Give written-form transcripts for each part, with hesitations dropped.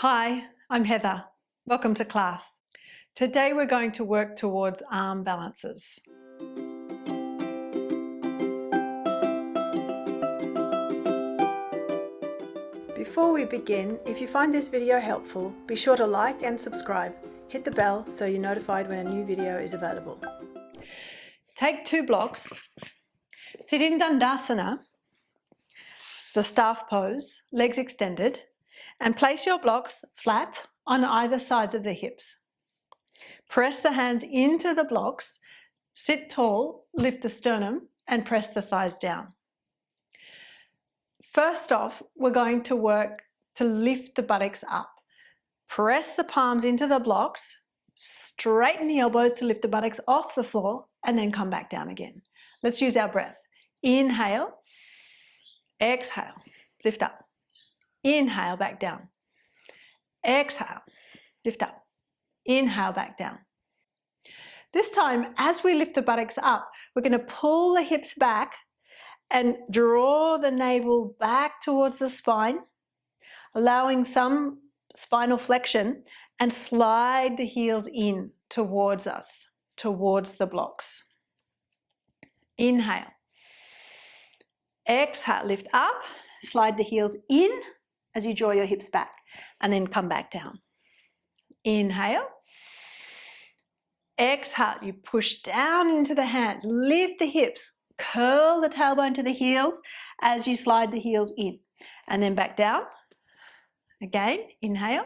Hi, I'm Heather. Welcome to class. Today we're going to work towards arm balances. Before we begin, if you find this video helpful, be sure to like and subscribe. Hit the bell so you're notified when a new video is available. Take 2 blocks, sit in Dandasana, the staff pose, legs extended, and place your blocks flat on either sides of the hips. Press the hands into the blocks, sit tall, lift the sternum, and press the thighs down. First off, we're going to work to lift the buttocks up. Press the palms into the blocks, straighten the elbows to lift the buttocks off the floor, and then come back down again. Let's use our breath. Inhale, exhale, lift up. Inhale, back down. Exhale, lift up. Inhale, back down. This time, as we lift the buttocks up, we're going to pull the hips back and draw the navel back towards the spine, allowing some spinal flexion, and slide the heels in towards us, towards the blocks. Inhale. Exhale, lift up, slide the heels in as you draw your hips back, and then come back down. Inhale. Exhale, you push down into the hands, lift the hips, curl the tailbone to the heels as you slide the heels in, and then back down. Again, inhale.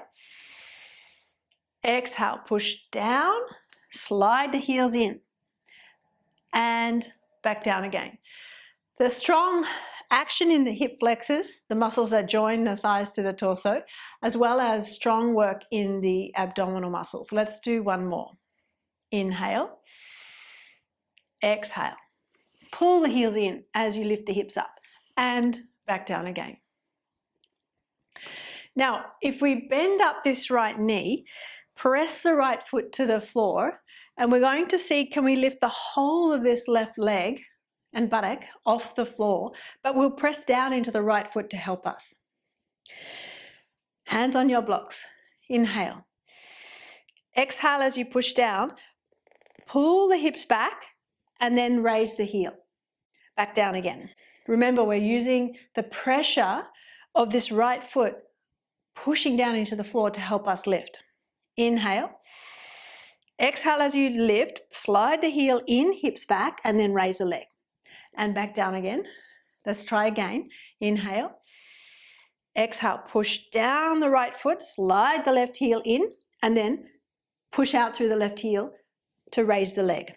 Exhale, push down, slide the heels in, and back down again. The strong action in the hip flexors, the muscles that join the thighs to the torso, as well as strong work in the abdominal muscles. Let's do one more. Inhale. Exhale. Pull the heels in as you lift the hips up and back down again. Now, if we bend up this right knee, press the right foot to the floor, and we're going to see, can we lift the whole of this left leg and buttock off the floor, but we'll press down into the right foot to help us. Hands on your blocks. Inhale. Exhale as you push down. Pull the hips back and then raise the heel. Back down again. Remember, we're using the pressure of this right foot pushing down into the floor to help us lift. Inhale. Exhale as you lift, slide the heel in, hips back, and then raise the leg. And back down again. Let's try again. Inhale. Exhale, push down the right foot, slide the left heel in, and then push out through the left heel to raise the leg.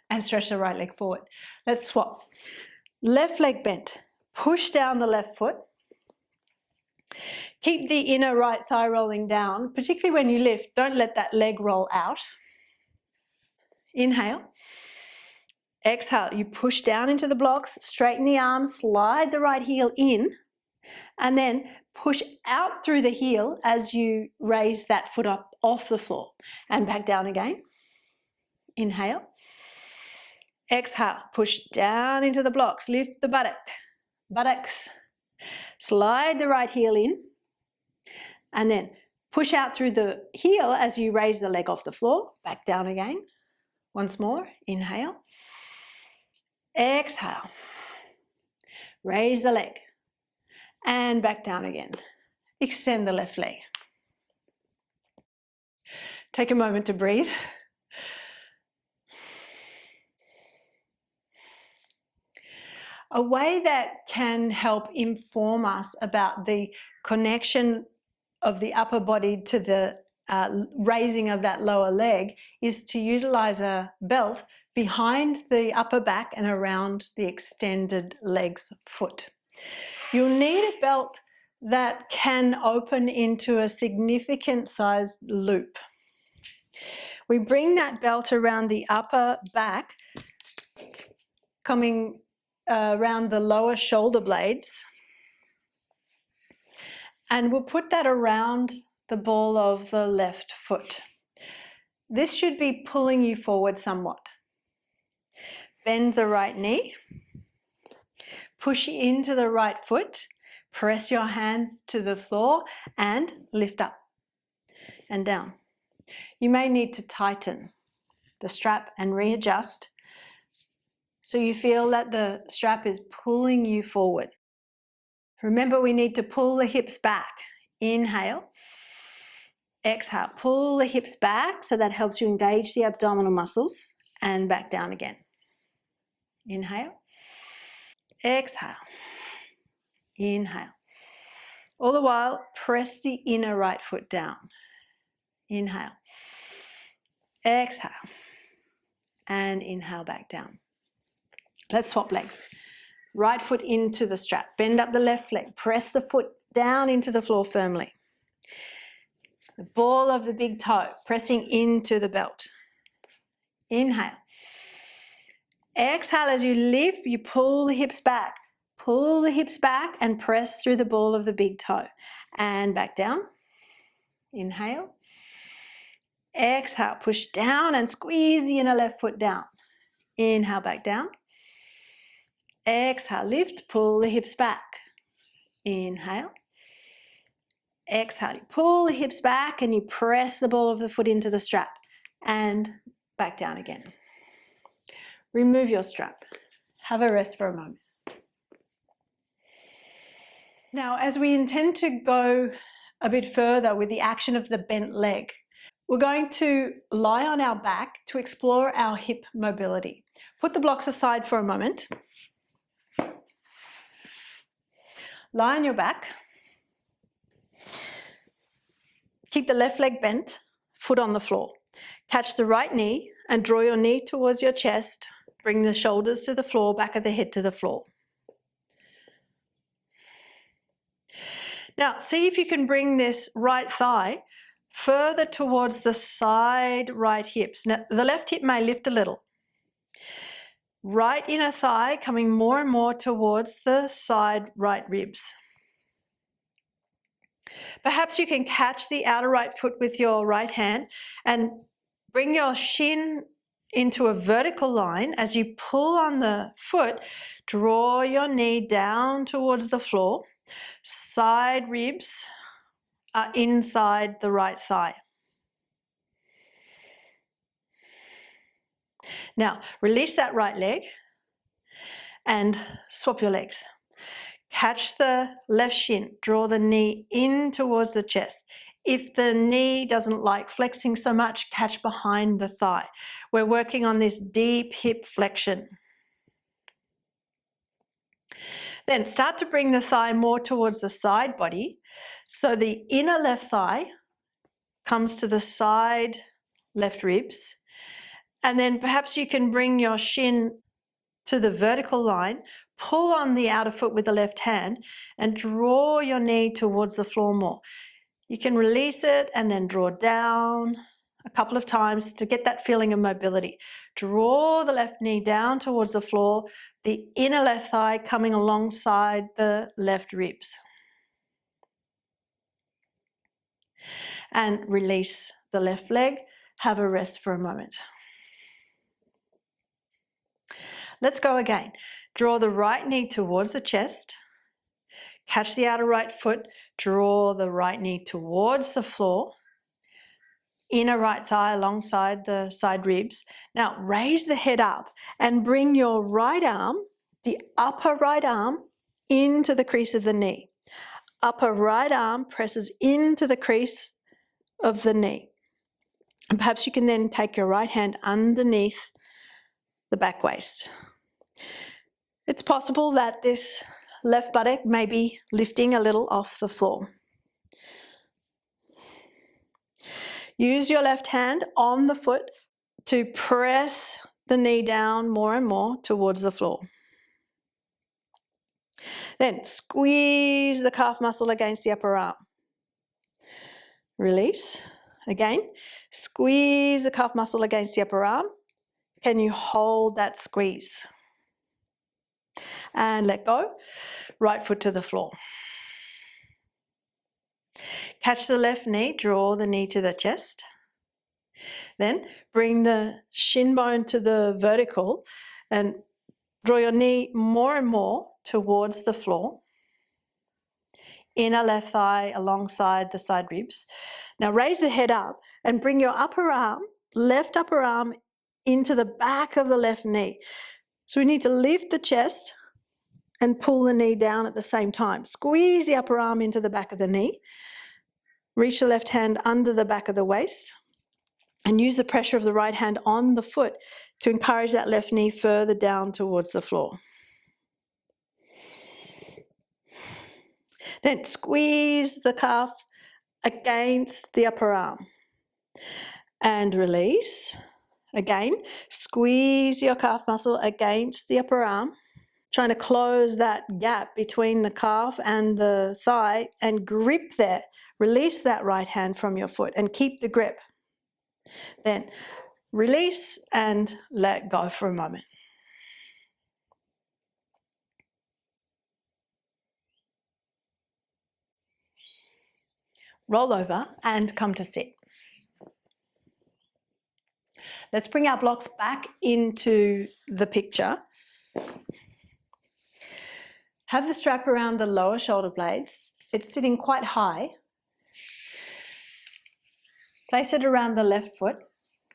And stretch the right leg forward. Let's swap. Left leg bent. Push down the left foot. Keep the inner right thigh rolling down, particularly when you lift. Don't let that leg roll out. Inhale. Exhale, you push down into the blocks, straighten the arms, slide the right heel in, and then push out through the heel as you raise that foot up off the floor. And back down again. Inhale. Exhale, push down into the blocks, lift the buttocks, slide the right heel in, and then push out through the heel as you raise the leg off the floor, back down again. Once more, inhale. Exhale, raise the leg, and back down again. Extend the left leg. Take a moment to breathe. A way that can help inform us about the connection of the upper body to the raising of that lower leg is to utilize a belt behind the upper back and around the extended leg's foot. You'll need a belt that can open into a significant sized loop. We bring that belt around the upper back, coming around the lower shoulder blades, and we'll put that around the ball of the left foot. This should be pulling you forward somewhat. Bend the right knee, push into the right foot, Press your hands to the floor and lift up and down. You may need to tighten the strap and readjust so you feel that the strap is pulling you forward. Remember, we need to pull the hips back. Inhale, exhale, pull the hips back so that helps you engage the abdominal muscles, and back down again. Inhale, exhale, inhale. All the while, press the inner right foot down. Inhale, exhale, and inhale back down. Let's swap legs. Right foot into the strap. Bend up the left leg. Press the foot down into the floor firmly. The ball of the big toe pressing into the belt. Inhale. Exhale, as you lift, you pull the hips back. Pull the hips back and press through the ball of the big toe. And back down. Inhale. Exhale, push down and squeeze the inner left foot down. Inhale, back down. Exhale, lift, pull the hips back. Inhale. Exhale, pull the hips back and you press the ball of the foot into the strap and back down again. Remove your strap. Have a rest for a moment. Now, as we intend to go a bit further with the action of the bent leg, we're going to lie on our back to explore our hip mobility. Put the blocks aside for a moment. Lie on your back. Keep the left leg bent, foot on the floor. Catch the right knee and draw your knee towards your chest. Bring the shoulders to the floor, back of the head to the floor. Now, see if you can bring this right thigh further towards the side right hips. Now, the left hip may lift a little. Right inner thigh coming more and more towards the side right ribs. Perhaps you can catch the outer right foot with your right hand and bring your shin into a vertical line. As you pull on the foot, draw your knee down towards the floor. Side ribs are inside the right thigh. Now, release that right leg and swap your legs. Catch the left shin, draw the knee in towards the chest. If the knee doesn't like flexing so much, catch behind the thigh. We're working on this deep hip flexion. Then start to bring the thigh more towards the side body. So the inner left thigh comes to the side left ribs. And then perhaps you can bring your shin to the vertical line, pull on the outer foot with the left hand and draw your knee towards the floor more. You can release it and then draw down a couple of times to get that feeling of mobility. Draw the left knee down towards the floor, the inner left thigh coming alongside the left ribs. And release the left leg. Have a rest for a moment. Let's go again. Draw the right knee towards the chest. Catch the outer right foot. Draw the right knee towards the floor. Inner right thigh alongside the side ribs. Now raise the head up and bring your right arm, the upper right arm, into the crease of the knee. Upper right arm presses into the crease of the knee. And perhaps you can then take your right hand underneath the back waist. It's possible that this left buttock may be lifting a little off the floor. Use your left hand on the foot to press the knee down more and more towards the floor. Then squeeze the calf muscle against the upper arm. Release. Again, squeeze the calf muscle against the upper arm. Can you hold that squeeze? And let go. Right foot to the floor. Catch the left knee, draw the knee to the chest. Then bring the shin bone to the vertical and draw your knee more and more towards the floor. inner left thigh alongside the side ribs. Now raise the head up and bring your upper arm, left upper arm, into the back of the left knee. So we need to lift the chest and pull the knee down at the same time. Squeeze the upper arm into the back of the knee. Reach the left hand under the back of the waist and use the pressure of the right hand on the foot to encourage that left knee further down towards the floor. Then squeeze the calf against the upper arm and release. Again, squeeze your calf muscle against the upper arm, trying to close that gap between the calf and the thigh and grip there. Release that right hand from your foot and keep the grip. Then release and let go for a moment. Roll over and come to sit. Let's bring our blocks back into the picture. Have the strap around the lower shoulder blades. It's sitting quite high. Place it around the left foot.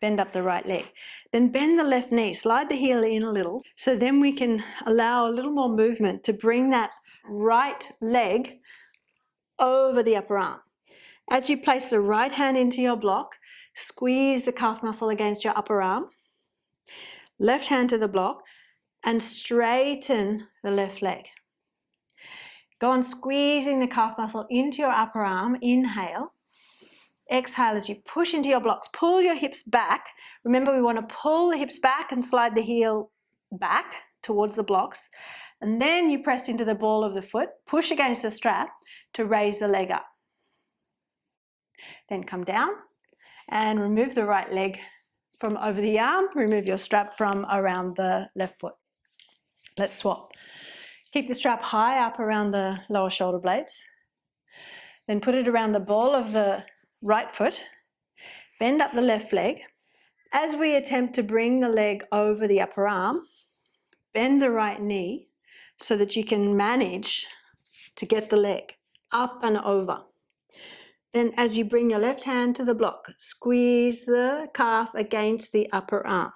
Bend up the right leg. Then bend the left knee. Slide the heel in a little. So then we can allow a little more movement to bring that right leg over the upper arm. As you place the right hand into your block, squeeze the calf muscle against your upper arm. Left hand to the block and straighten the left leg. Go on squeezing the calf muscle into your upper arm. Inhale. Exhale as you push into your blocks. Pull your hips back. Remember, we want to pull the hips back and slide the heel back towards the blocks. And then you press into the ball of the foot, push against the strap to raise the leg up. Then come down and remove the right leg from over the arm. Remove your strap from around the left foot. Let's swap. Keep the strap high up around the lower shoulder blades. Then put it around the ball of the right foot. Bend up the left leg. As we attempt to bring the leg over the upper arm, bend the right knee so that you can manage to get the leg up and over. Then as you bring your left hand to the block, squeeze the calf against the upper arm.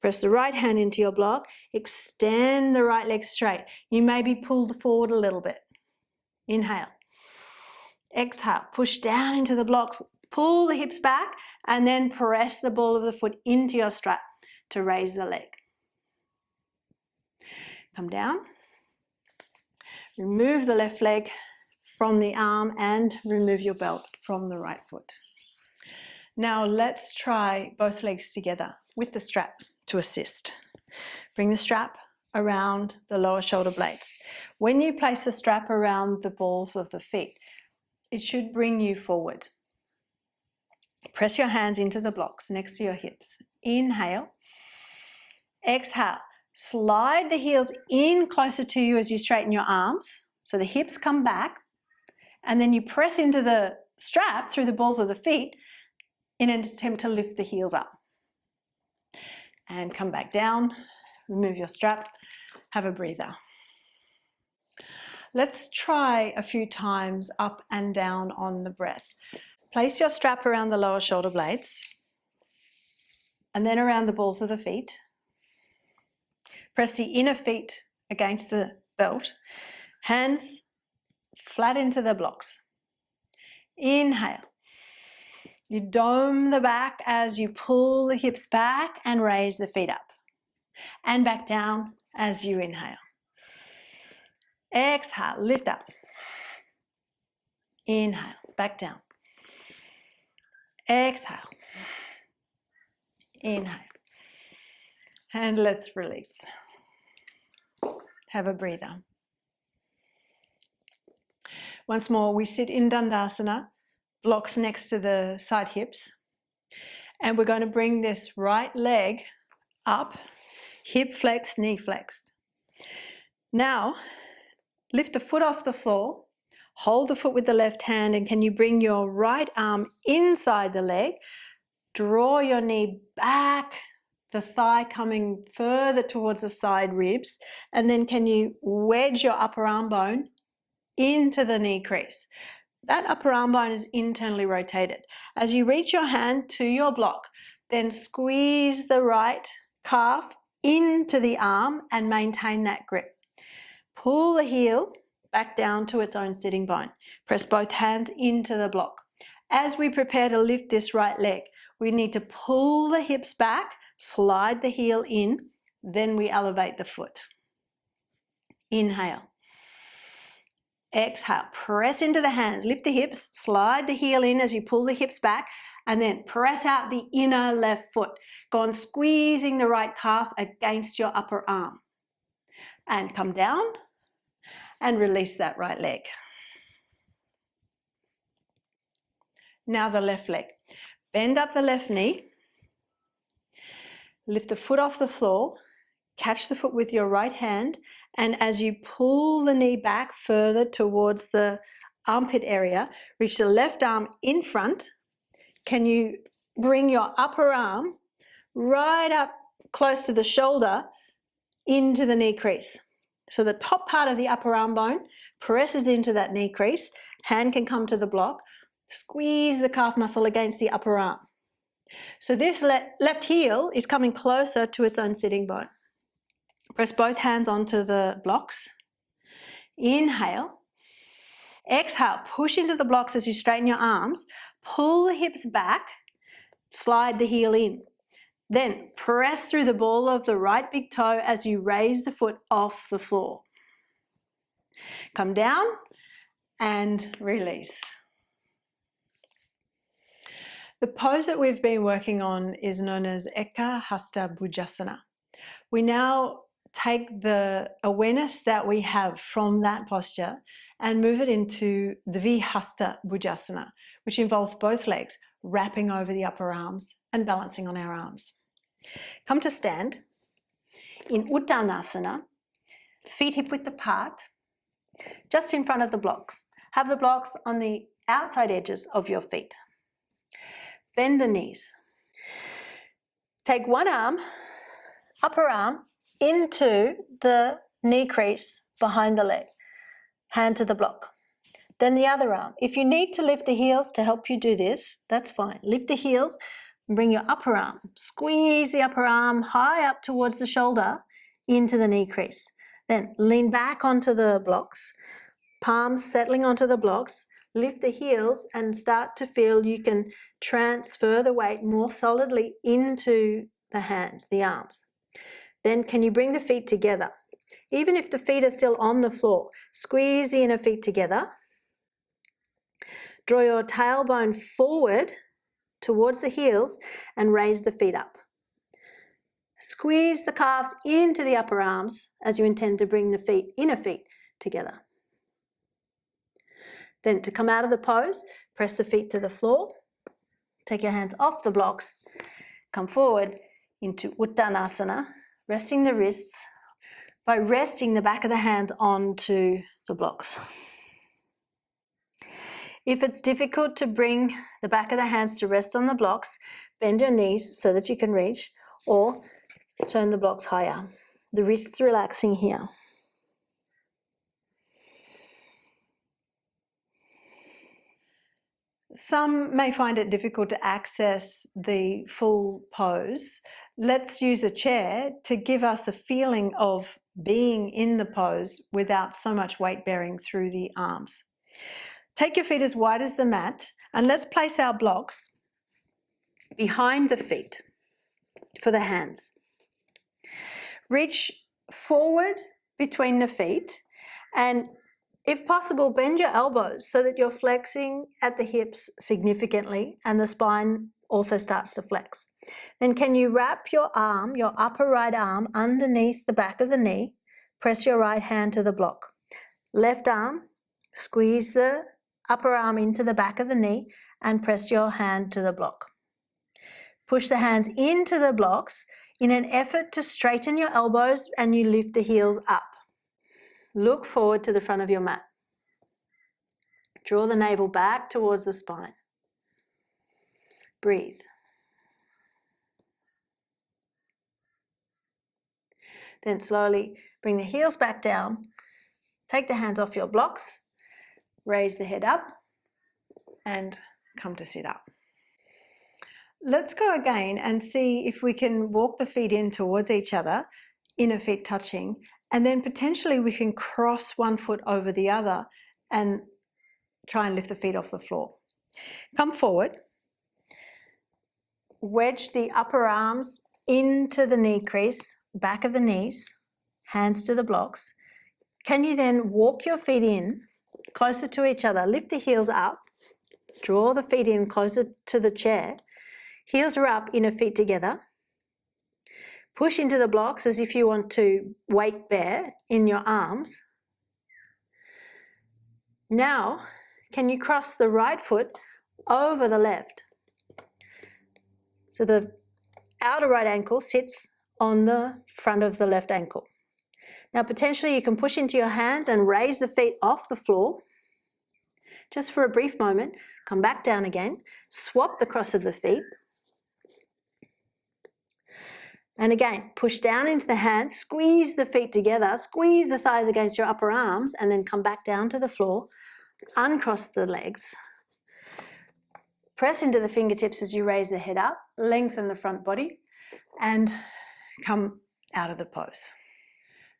Press the right hand into your block, extend the right leg straight. You may be pulled forward a little bit. Inhale. Exhale, push down into the blocks, pull the hips back, and then press the ball of the foot into your strap to raise the leg. Come down. Remove the left leg from the arm and remove your belt from the right foot. Now let's try both legs together with the strap to assist. Bring the strap around the lower shoulder blades. When you place the strap around the balls of the feet, it should bring you forward. Press your hands into the blocks next to your hips. Inhale. Exhale. Slide the heels in closer to you as you straighten your arms. So the hips come back. And then you press into the strap through the balls of the feet in an attempt to lift the heels up. And come back down. Remove your strap. Have a breather. Let's try a few times up and down on the breath. Place your strap around the lower shoulder blades and then around the balls of the feet. Press the inner feet against the belt. Hands flat into the blocks. Inhale. You dome the back as you pull the hips back and raise the feet up. And back down as you inhale. Exhale, lift up. Inhale, back down. Exhale. Inhale. And let's release. Have a breather. Once more, we sit in Dandasana, blocks next to the side hips. And we're going to bring this right leg up, hip flexed, knee flexed. Now, lift the foot off the floor, hold the foot with the left hand, and can you bring your right arm inside the leg, draw your knee back, the thigh coming further towards the side ribs, and then can you wedge your upper arm bone into the knee crease. That upper arm bone is internally rotated. As you reach your hand to your block, then squeeze the right calf into the arm and maintain that grip. Pull the heel back down to its own sitting bone. Press both hands into the block. As we prepare to lift this right leg, we need to pull the hips back, slide the heel in, then we elevate the foot. Inhale. Exhale, press into the hands, lift the hips, slide the heel in as you pull the hips back, and then press out the inner left foot. Go on squeezing the right calf against your upper arm. And come down and release that right leg. Now the left leg. Bend up the left knee, lift the foot off the floor, catch the foot with your right hand, and as you pull the knee back further towards the armpit area, reach the left arm in front. Can you bring your upper arm right up close to the shoulder into the knee crease? So the top part of the upper arm bone presses into that knee crease. Hand can come to the block. Squeeze the calf muscle against the upper arm. So this left heel is coming closer to its own sitting bone. Press both hands onto the blocks. Inhale. Exhale, push into the blocks as you straighten your arms. Pull the hips back, slide the heel in. Then press through the ball of the right big toe as you raise the foot off the floor. Come down and release. The pose that we've been working on is known as Eka Hasta Bhujasana. We now take the awareness that we have from that posture and move it into Dvihasta Bhujasana, which involves both legs wrapping over the upper arms and balancing on our arms. Come to stand. In Uttanasana, feet hip width apart, just in front of the blocks. Have the blocks on the outside edges of your feet. Bend the knees. Take one arm, upper arm, into the knee crease behind the leg. Hand to the block. Then the other arm. If you need to lift the heels to help you do this, that's fine. Lift the heels and bring your upper arm. Squeeze the upper arm high up towards the shoulder into the knee crease. Then lean back onto the blocks. Palms settling onto the blocks. Lift the heels and start to feel you can transfer the weight more solidly into the hands, the arms. Then can you bring the feet together? Even if the feet are still on the floor, squeeze the inner feet together. Draw your tailbone forward towards the heels and raise the feet up. Squeeze the calves into the upper arms as you intend to bring the inner feet together. Then to come out of the pose, press the feet to the floor. Take your hands off the blocks. Come forward into Uttanasana, resting the wrists by resting the back of the hands onto the blocks. If it's difficult to bring the back of the hands to rest on the blocks, bend your knees so that you can reach, or turn the blocks higher. The wrists relaxing here. Some may find it difficult to access the full pose. Let's use a chair to give us a feeling of being in the pose without so much weight bearing through the arms. Take your feet as wide as the mat and let's place our blocks behind the feet for the hands. Reach forward between the feet and if possible, bend your elbows so that you're flexing at the hips significantly and the spine also starts to flex. Then can you wrap your arm, your upper right arm, underneath the back of the knee? Press your right hand to the block. Left arm, squeeze the upper arm into the back of the knee and press your hand to the block. Push the hands into the blocks in an effort to straighten your elbows and you lift the heels up. Look forward to the front of your mat. Draw the navel back towards the spine. Breathe. Then slowly bring the heels back down. Take the hands off your blocks raise the head up and come to sit up. Let's go again and see if we can walk the feet in towards each other, inner feet touching, and then potentially we can cross one foot over the other and try and lift the feet off the floor. Come forward, wedge the upper arms into the knee crease, back of the knees, hands to the blocks. Can you then walk your feet in closer to each other, lift the heels up, draw the feet in closer to the chair, heels are up, inner feet together. Push into the blocks as if you want to weight bear in your arms. Now, can you cross the right foot over the left? So the outer right ankle sits on the front of the left ankle. Now potentially you can push into your hands and raise the feet off the floor. Just for a brief moment, come back down again, swap the cross of the feet. And again, push down into the hands, squeeze the feet together, squeeze the thighs against your upper arms, and then come back down to the floor, uncross the legs. Press into the fingertips as you raise the head up, lengthen the front body, and come out of the pose.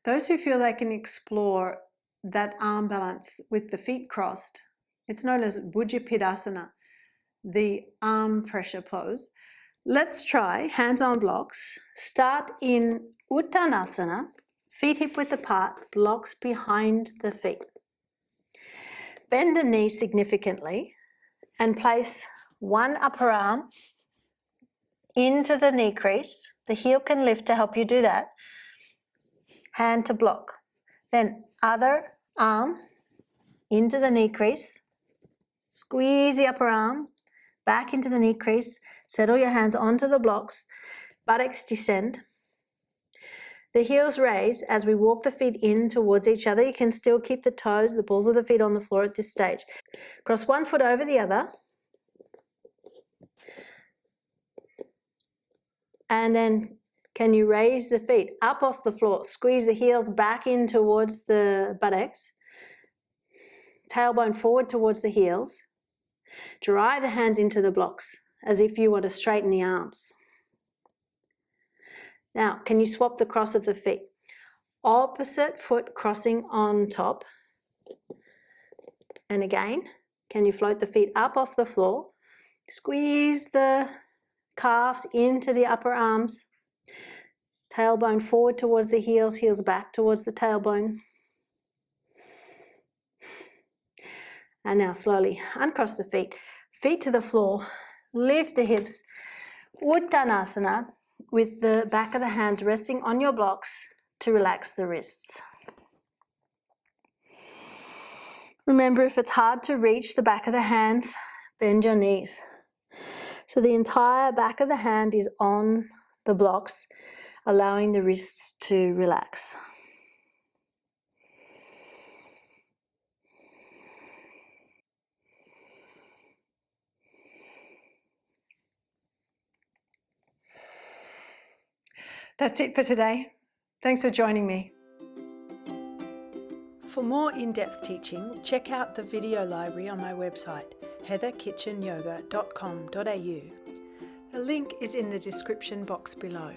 Those who feel they can explore that arm balance with the feet crossed, it's known as Bhujapiddhasana, the arm pressure pose. Let's try hands on blocks. Start in Uttanasana, feet hip width apart, blocks behind the feet. Bend the knee significantly and place one upper arm into the knee crease. The heel can lift to help you do that. Hand to block. Then other arm into the knee crease. Squeeze the upper arm back into the knee crease. Settle your hands onto the blocks. Buttocks descend. The heels raise as we walk the feet in towards each other. You can still keep the toes, the balls of the feet on the floor at this stage. Cross one foot over the other. And then can you raise the feet up off the floor? Squeeze the heels back in towards the buttocks. Tailbone forward towards the heels. Drive the hands into the blocks as if you want to straighten the arms. Now, can you swap the cross of the feet? Opposite foot crossing on top. And again, can you float the feet up off the floor? Squeeze the calves into the upper arms. Tailbone forward towards the heels, heels back towards the tailbone. And now slowly uncross the feet. Feet to the floor. Lift the hips. Uttanasana with the back of the hands resting on your blocks to relax the wrists. Remember, if it's hard to reach the back of the hands, bend your knees. So the entire back of the hand is on the blocks, allowing the wrists to relax. That's it for today. Thanks for joining me. For more in-depth teaching, check out the video library on my website, heatherkitchenyoga.com.au. A link is in the description box below.